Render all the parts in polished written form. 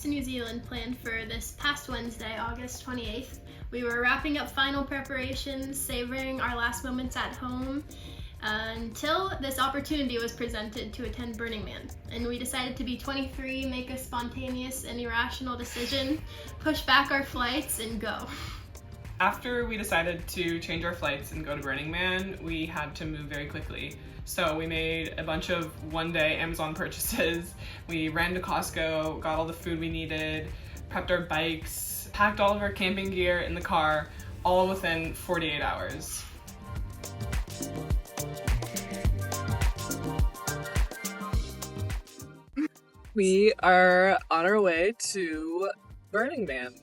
To New Zealand planned for this past Wednesday, August 28th. We were wrapping up final preparations, savoring our last moments at home, until this opportunity was presented to attend Burning Man. And we decided to be 23, make a spontaneous and irrational decision, push back our flights, and go. After we decided to change our flights and go to Burning Man, we had to move very quickly. So we made a bunch of one-day Amazon purchases. We ran to Costco, got all the food we needed, prepped our bikes, packed all of our camping gear in the car, all within 48 hours. We are on our way to Burning Man.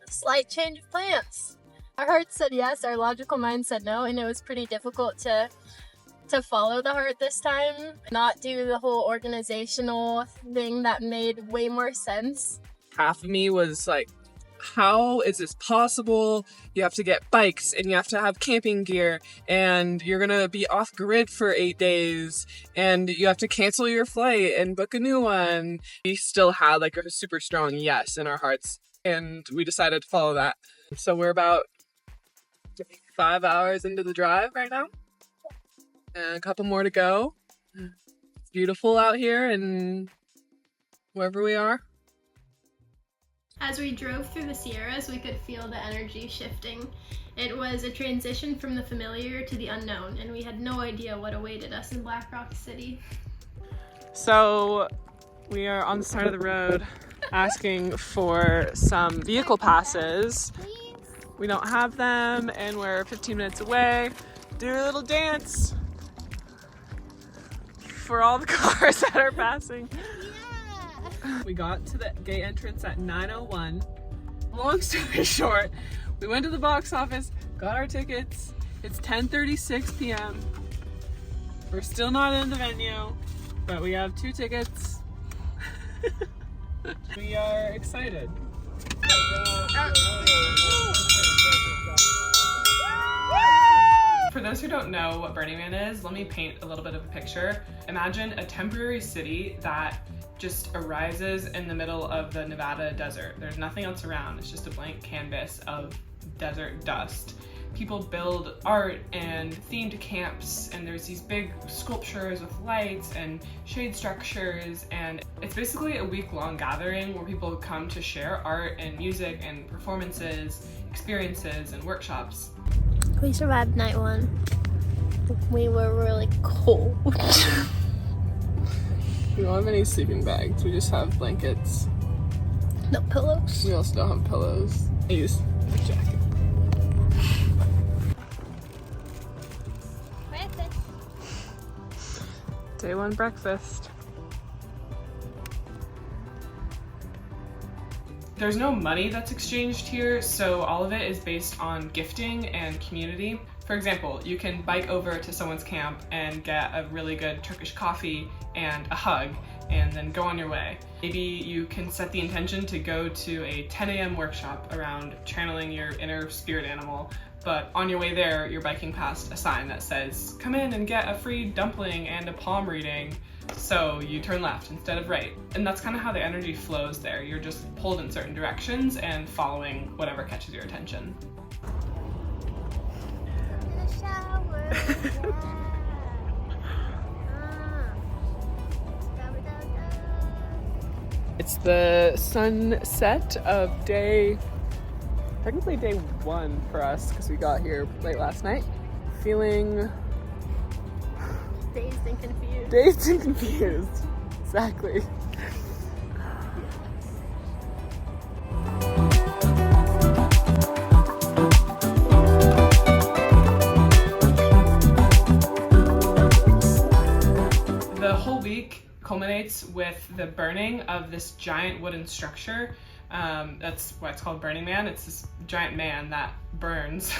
Slight change of plans. Our heart said yes, our logical mind said no, and it was pretty difficult to follow the heart this time, not do the whole organizational thing that made way more sense. Half of me was like, how is this possible? You have to get bikes and you have to have camping gear and you're gonna be off grid for 8 days and you have to cancel your flight and book a new one. We still had like a super strong yes in our hearts and we decided to follow that. So we're about 5 hours into the drive right now. And a couple more to go. It's beautiful out here and wherever we are. As we drove through the Sierras, we could feel the energy shifting. It was a transition from the familiar to the unknown, and we had no idea what awaited us in Black Rock City. So we are on the side of the road asking for some vehicle passes. We don't have them, and we're 15 minutes away. Do a little dance for all the cars that are passing. Yeah. We got to the gate entrance at 9:01. Long story short, we went to the box office, got our tickets. It's 10:36 p.m. We're still not in the venue, but we have 2 tickets. We are excited. For those who don't know what Burning Man is, let me paint a little bit of a picture. Imagine a temporary city that just arises in the middle of the Nevada desert. There's nothing else around. It's just a blank canvas of desert dust. People build art and themed camps, and there's these big sculptures with lights and shade structures, and it's basically a week-long gathering where people come to share art and music and performances, experiences, and workshops. We survived night 1. We were really cold. We don't have any sleeping bags, we just have blankets. No pillows. We also don't have pillows. I use a jacket. Breakfast. Day 1 breakfast. There's no money that's exchanged here, so all of it is based on gifting and community. For example, you can bike over to someone's camp and get a really good Turkish coffee and a hug, and then go on your way. Maybe you can set the intention to go to a 10 a.m. workshop around channeling your inner spirit animal, but on your way there, you're biking past a sign that says, "Come in and get a free dumpling and a palm reading." So you turn left instead of right. And that's kind of how the energy flows there. You're just pulled in certain directions and following whatever catches your attention. In the shower. It's the sunset of technically day 1 for us because we got here late last night. Feeling Dazed and confused. dazed and confused. Exactly. The whole week culminates with the burning of this giant wooden structure. That's why it's called Burning Man. It's this giant man that burns.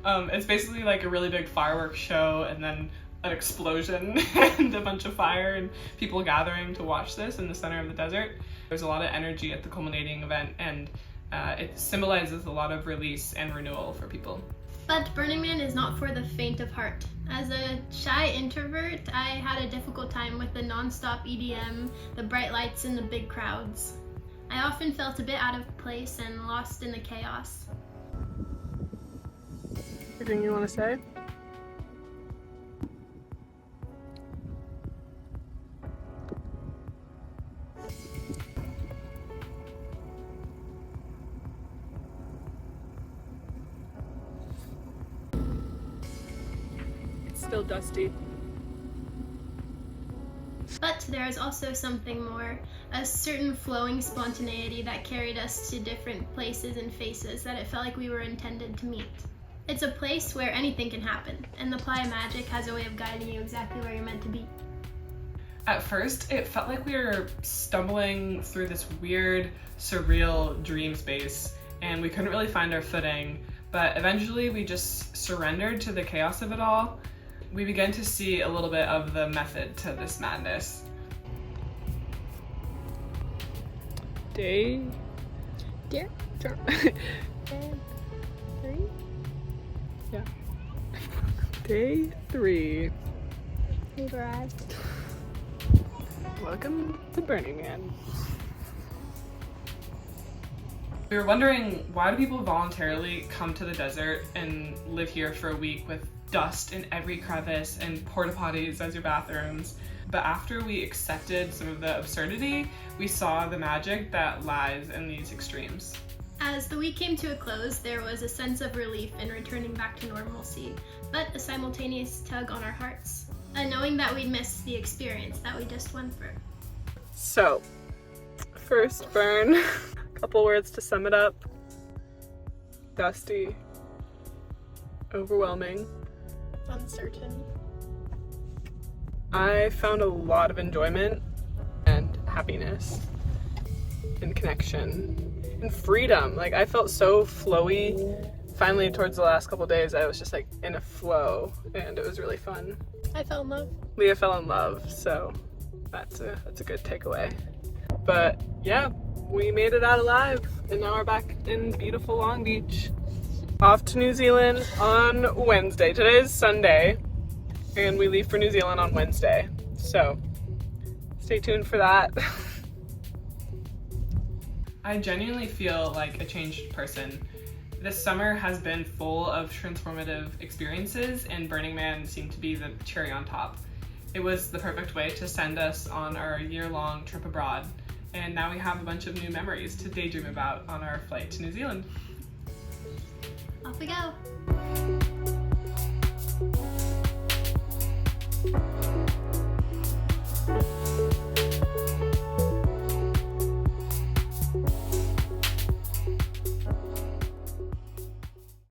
It's basically like a really big fireworks show, and then an explosion and a bunch of fire and people gathering to watch this in the center of the desert. There's a lot of energy at the culminating event, and it symbolizes a lot of release and renewal for people. But Burning Man is not for the faint of heart. As a shy introvert, I had a difficult time with the non-stop EDM, the bright lights, and the big crowds. I often felt a bit out of place and lost in the chaos. Anything you want to say? It's still dusty. But there is also something more, a certain flowing spontaneity that carried us to different places and faces that it felt like we were intended to meet. It's a place where anything can happen, and the Playa Magic has a way of guiding you exactly where you're meant to be. At first, it felt like we were stumbling through this weird, surreal dream space, and we couldn't really find our footing, but eventually we just surrendered to the chaos of it all. We began to see a little bit of the method to this madness. Day 3? Yeah. Day 3. We've arrived. Welcome to Burning Man. We were wondering, why do people voluntarily come to the desert and live here for a week with dust in every crevice and porta potties as your bathrooms? But after we accepted some of the absurdity, we saw the magic that lies in these extremes. As the week came to a close, there was a sense of relief in returning back to normalcy, but a simultaneous tug on our hearts, a knowing that we'd missed the experience that we just went through. So, first burn. Couple words to sum it up. Dusty. Overwhelming. Uncertain. I found a lot of enjoyment and happiness and connection and freedom. Like, I felt so flowy. Finally, towards the last couple days, I was just like in a flow, and it was really fun. I fell in love. Leah fell in love, so that's a good takeaway. But yeah, we made it out alive, and now we're back in beautiful Long Beach. Off to New Zealand on Wednesday. Today is Sunday, and we leave for New Zealand on Wednesday. So stay tuned for that. I genuinely feel like a changed person. This summer has been full of transformative experiences, and Burning Man seemed to be the cherry on top. It was the perfect way to send us on our year-long trip abroad, and now we have a bunch of new memories to daydream about on our flight to New Zealand. Off we go!